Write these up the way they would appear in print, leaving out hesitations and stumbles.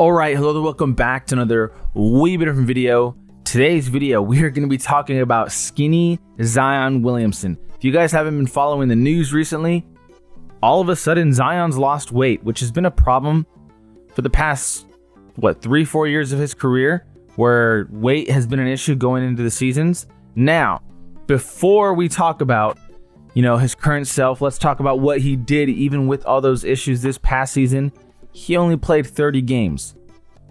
All right, hello there, welcome back to another wee bit different video. Today's video, we are going to be talking about skinny Zion Williamson. If you guys haven't been following the news recently, all of a sudden Zion's lost weight, which has been a problem for the past, 3-4 years of his career, where weight has been an issue going into the seasons. Now, before we talk about, his current self, let's talk about what he did even with all those issues this past season. He only played 30 games.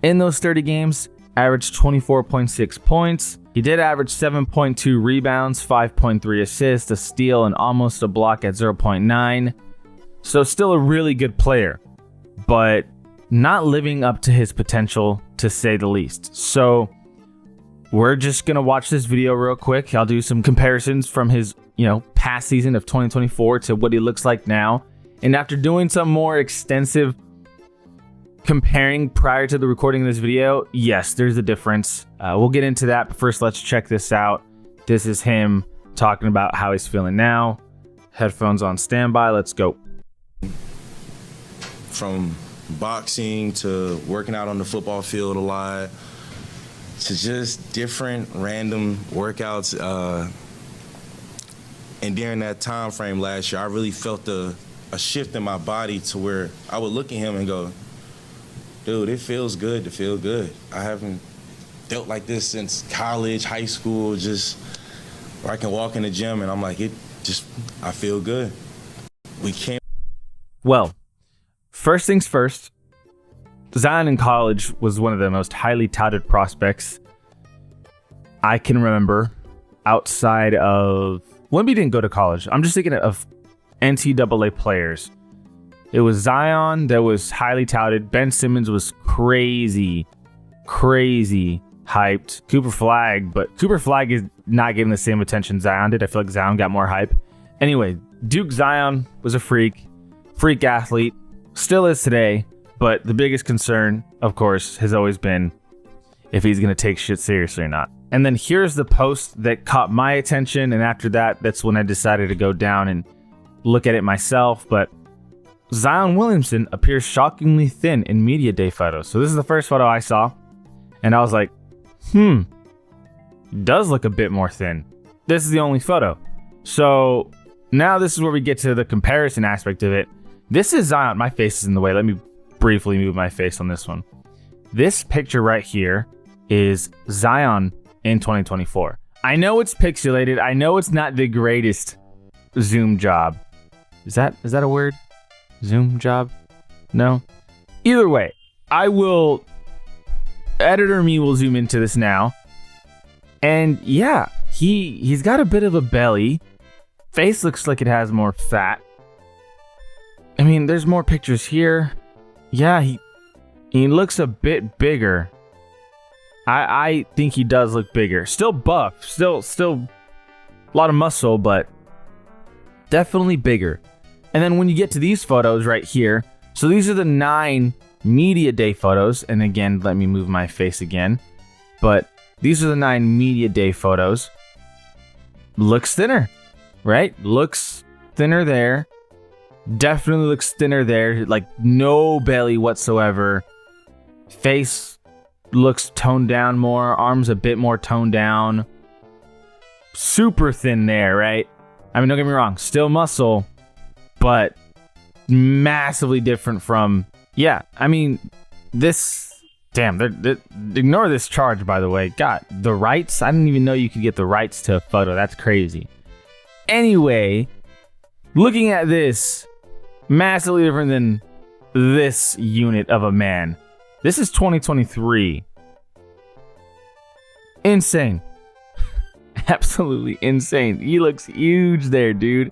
In those 30 games, averaged 24.6 points. He did average 7.2 rebounds, 5.3 assists, a steal, and almost a block at 0.9. So still a really good player, but not living up to his potential, to say the least. So we're just going to watch this video real quick. I'll do some comparisons from his, past season of 2024 to what he looks like now. And after doing some more extensive comparing prior to the recording of this video, yes, there's a difference. We'll get into that, but first let's check this out. This is him talking about how he's feeling now. Headphones on standby, let's go. From boxing to working out on the football field a lot to just different random workouts. And during that time frame last year, I really felt a shift in my body to where I would look at him and go, dude, it feels good to feel good. I haven't felt like this since college, high school, just where I can walk in the gym and I'm like, I feel good. Well, first things first, Zion in college was one of the most highly touted prospects I can remember outside of when we didn't go to college. I'm just thinking of NCAA players. It was Zion that was highly touted. Ben Simmons was crazy hyped. Cooper Flag is not getting the same attention Zion did. I feel like Zion got more hype. Anyway, Duke Zion was a freak athlete, still is today, but the biggest concern, of course, has always been if he's going to take shit seriously or not. And then here's the post that caught my attention, and after that, that's when I decided to go down and look at it myself. But Zion Williamson appears shockingly thin in media day photos. So this is the first photo I saw, and I was like, does look a bit more thin. This is the only photo. So now this is where we get to the comparison aspect of it. This is Zion. My face is in the way. Let me briefly move my face on this one. This picture right here is Zion in 2024. I know it's pixelated. I know it's not the greatest zoom job. Is that a word? Zoom job? No? Either way, editor me will zoom into this now. And yeah, he's got a bit of a belly. Face looks like it has more fat. I mean, there's more pictures here. Yeah, he looks a bit bigger. I think he does look bigger. Still buff, still a lot of muscle, but definitely bigger. And then when you get to these photos right here, so these are the 9 media day photos. And again, let me move my face again. But these are the 9 media day photos. Looks thinner, right? Looks thinner there. Definitely looks thinner there. Like no belly whatsoever. Face looks toned down more. Arms a bit more toned down. Super thin there, right? I mean, don't get me wrong. Still muscle, but massively different from, ignore this charge, by the way. God, the rights, I didn't even know you could get the rights to a photo. That's crazy. Anyway, looking at this, massively different than this unit of a man. This is 2023. Insane. Absolutely insane. He looks huge there, dude.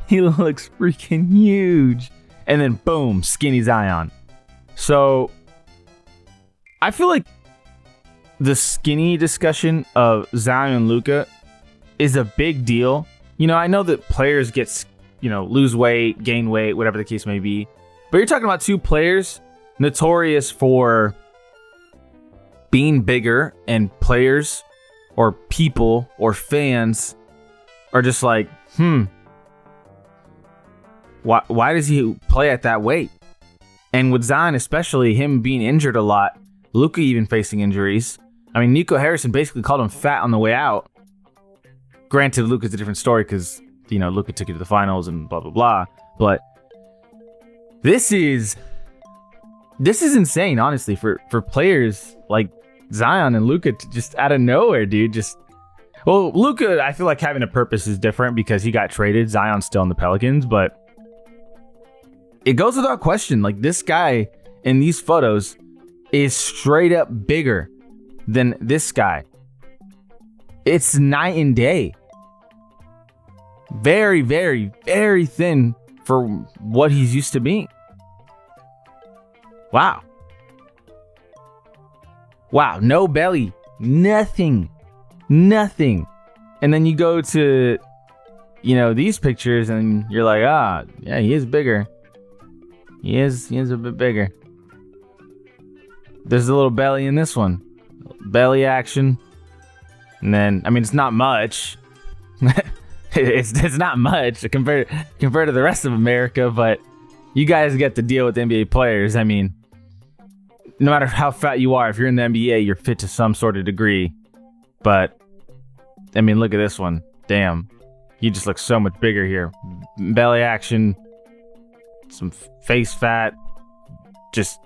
He looks freaking huge. And then boom, skinny Zion. So I feel like the skinny discussion of Zion and Luka is a big deal. I know that players get, lose weight, gain weight, whatever the case may be. But you're talking about two players notorious for being bigger, and players or people or fans are just like, why does he play at that weight? And with Zion, especially him being injured a lot, Luka even facing injuries. I mean, Nico Harrison basically called him fat on the way out. Granted, Luka's a different story because, Luka took you to the finals and blah, blah, blah. But this is insane, honestly, for players like Zion and Luka to just out of nowhere, dude. Well, Luka, I feel like having a purpose is different because he got traded. Zion's still in the Pelicans, but it goes without question. Like, this guy in these photos is straight up bigger than this guy. It's night and day. Very, very, very thin for what he's used to being. Wow. No belly. Nothing. And then you go to, these pictures and you're like, yeah, he is bigger. He is a bit bigger. There's a little belly in this one. Belly action. And then, it's not much. it's not much compared to the rest of America, but you guys get to deal with NBA players. No matter how fat you are, if you're in the NBA, you're fit to some sort of degree. But, look at this one. Damn. He just looks so much bigger here. Belly action. Some face fat. Just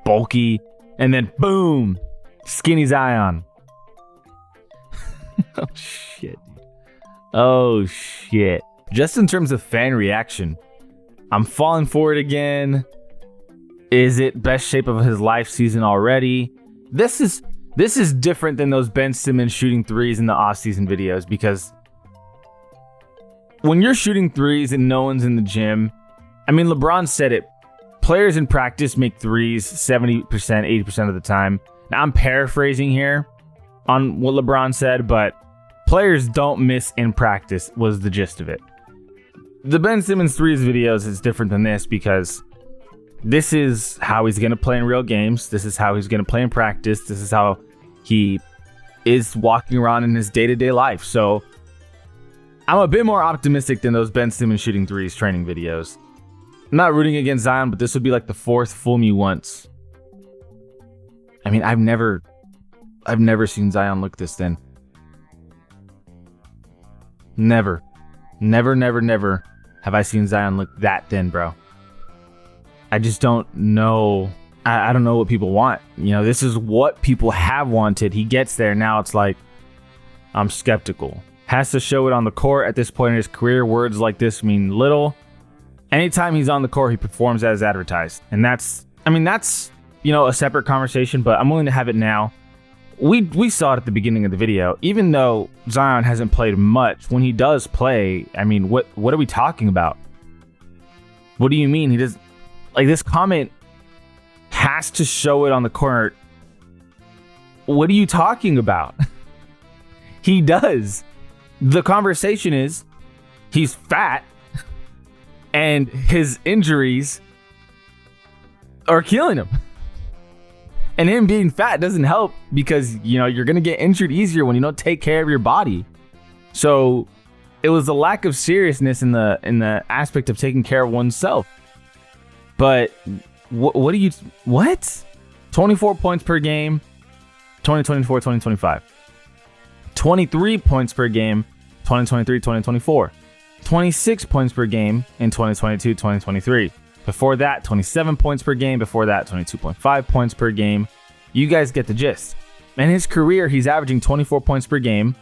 bulky. And then, boom. Skinny Zion. Oh, shit. Oh, shit. Just in terms of fan reaction, I'm falling for it again. Is it best shape of his life season already? This is different than those Ben Simmons shooting threes in the offseason videos, because when you're shooting threes and no one's in the gym, LeBron said it. Players in practice make threes 70%, 80% of the time. Now, I'm paraphrasing here on what LeBron said, but players don't miss in practice was the gist of it. The Ben Simmons threes videos is different than this because this is how he's going to play in real games. This is how he's going to play in practice. This is how he is walking around in his day-to-day life. So I'm a bit more optimistic than those Ben Simmons shooting threes training videos. I'm not rooting against Zion, but this would be like the fourth fool me once. I've never seen Zion look this thin. Never have I seen Zion look that thin, bro. I just don't know. I don't know what people want. This is what people have wanted. He gets there. Now it's like, I'm skeptical. Has to show it on the court at this point in his career. Words like this mean little. Anytime he's on the court, he performs as advertised. And that's a separate conversation, but I'm willing to have it now. We saw it at the beginning of the video. Even though Zion hasn't played much, when he does play, what are we talking about? What do you mean? He does, this comment has to show it on the court. What are you talking about? He does. The conversation is he's fat and his injuries are killing him. And him being fat doesn't help because, you're going to get injured easier when you don't take care of your body. So it was a lack of seriousness in the aspect of taking care of oneself. But what? 24 points per game, 2024, 2025. 23 points per game, 2023, 2024. 26 points per game in 2022, 2023. Before that, 27 points per game. Before that, 22.5 points per game. You guys get the gist. In his career, he's averaging 24 points per game,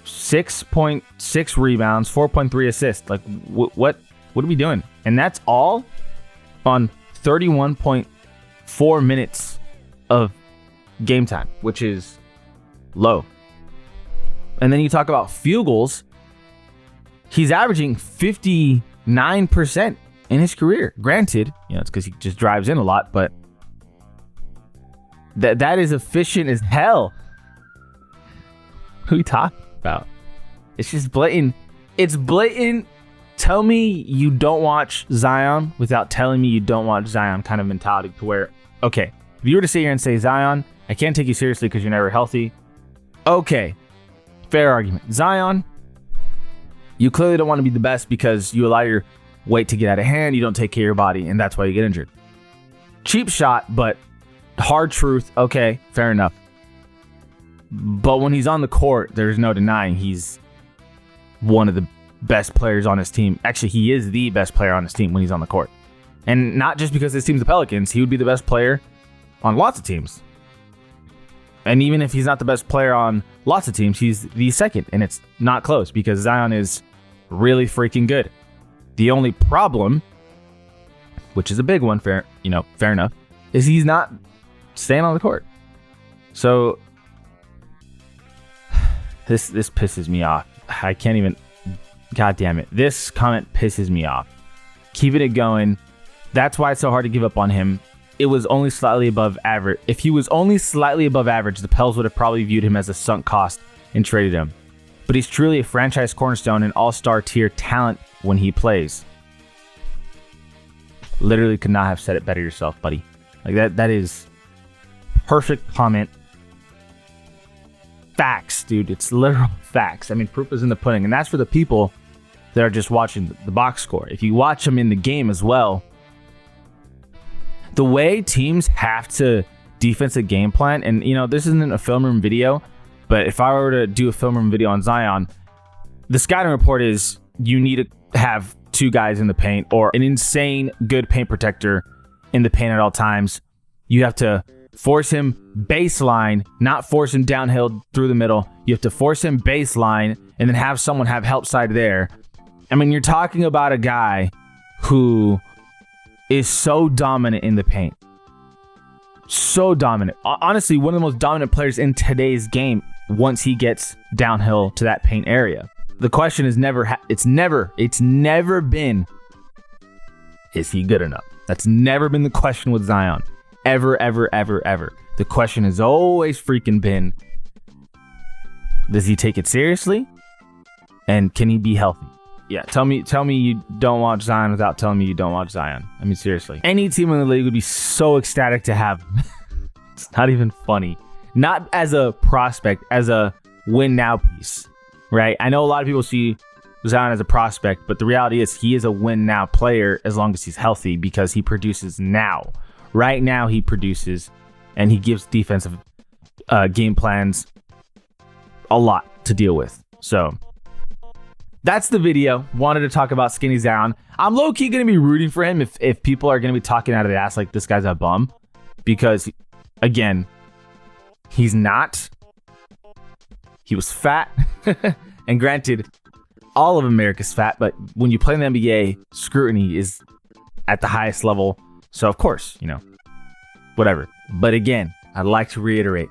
6.6 rebounds, 4.3 assists. What are we doing? And that's all on 31.4 minutes of game time, which is low. And then you talk about field goals. He's averaging 59% in his career. Granted, it's because he just drives in a lot, but that is efficient as hell. Who are you talking about? It's just blatant. It's blatant. Tell me you don't watch Zion without telling me you don't watch Zion kind of mentality, to where, okay, if you were to sit here and say, Zion, I can't take you seriously because you're never healthy. Okay, fair argument. Zion, you clearly don't want to be the best because you allow wait to get out of hand. You don't take care of your body, and that's why you get injured. Cheap shot, but hard truth. Okay, fair enough. But when he's on the court, there's no denying he's one of the best players on his team. Actually, he is the best player on his team when he's on the court. And not just because his team's the Pelicans, he would be the best player on lots of teams. And even if he's not the best player on lots of teams, he's the second, and it's not close because Zion is really freaking good. The only problem, which is a big one, fair enough, is he's not staying on the court. So this pisses me off. I can't even. God damn it! This comment pisses me off. Keeping it going. That's why it's so hard to give up on him. It was only slightly above average. If he was only slightly above average, the Pels would have probably viewed him as a sunk cost and traded him. But he's truly a franchise cornerstone and all-star tier talent when he plays. Literally could not have said it better yourself, buddy. Like that is perfect comment. Facts, dude. It's literal facts. I mean, proof is in the pudding. And that's for the people that are just watching the box score. If you watch them in the game as well, the way teams have to defensive game plan, and this isn't a film room video, but if I were to do a film room video on Zion, the scouting report is you need to have two guys in the paint or an insane good paint protector in the paint at all times. You have to force him baseline, not force him downhill through the middle. You have to force him baseline and then have someone have help side there. I mean, you're talking about a guy who is so dominant in the paint. So dominant. Honestly, one of the most dominant players in today's game once he gets downhill to that paint area. The question is it's never been, is he good enough? That's never been the question with Zion. Ever, ever, ever, ever. The question has always freaking been, does he take it seriously? And can he be healthy? Yeah, tell me you don't watch Zion without telling me you don't watch Zion. I mean, seriously. Any team in the league would be so ecstatic to have him. It's not even funny. Not as a prospect, as a win now piece, right? I know a lot of people see Zion as a prospect, but the reality is he is a win now player as long as he's healthy because he produces now. Right now he produces, and he gives defensive game plans a lot to deal with. So that's the video. Wanted to talk about skinny Zion. I'm low-key going to be rooting for him if people are going to be talking out of their ass like this guy's a bum. Because, again, he's not. He was fat. And granted, all of America's fat. But when you play in the NBA, scrutiny is at the highest level. So, of course, whatever. But again, I'd like to reiterate.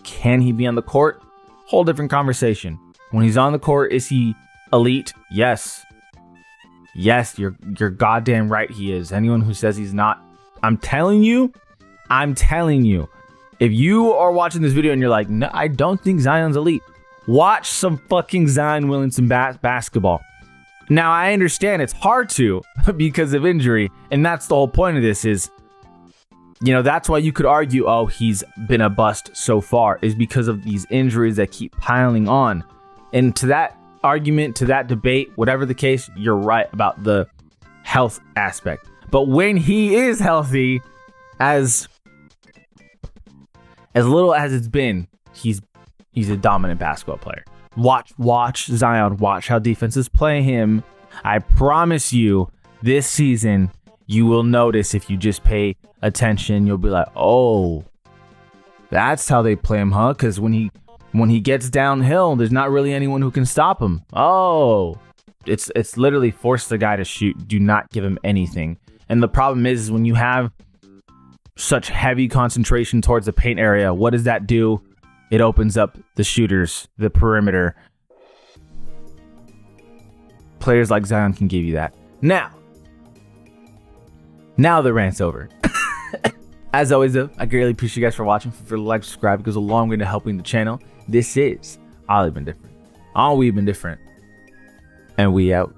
Can he be on the court? Whole different conversation. When he's on the court, is he elite? Yes. Yes, you're goddamn right he is. Anyone who says he's not, I'm telling you, if you are watching this video and you're like, no, I don't think Zion's elite, watch some fucking Zion Williamson basketball. Now, I understand it's hard to because of injury, and that's the whole point of this is, that's why you could argue, oh, he's been a bust so far, is because of these injuries that keep piling on. And to that argument, to that debate, whatever the case, you're right about the health aspect. But when he is healthy, as little as it's been, he's a dominant basketball player. Watch Zion. Watch how defenses play him. I promise you, this season, you will notice if you just pay attention, you'll be like, oh, that's how they play him, huh? Because when he gets downhill, there's not really anyone who can stop him. Oh, it's literally force the guy to shoot. Do not give him anything. And the problem is when you have such heavy concentration towards the paint area, what does that do? It opens up the shooters, the perimeter. Players like Zion can give you that. Now the rant's over. As always, though, I greatly appreciate you guys for watching. For like, subscribe, it goes a long way to helping the channel. This is All We've Been Different. All We've Been Different. And we out.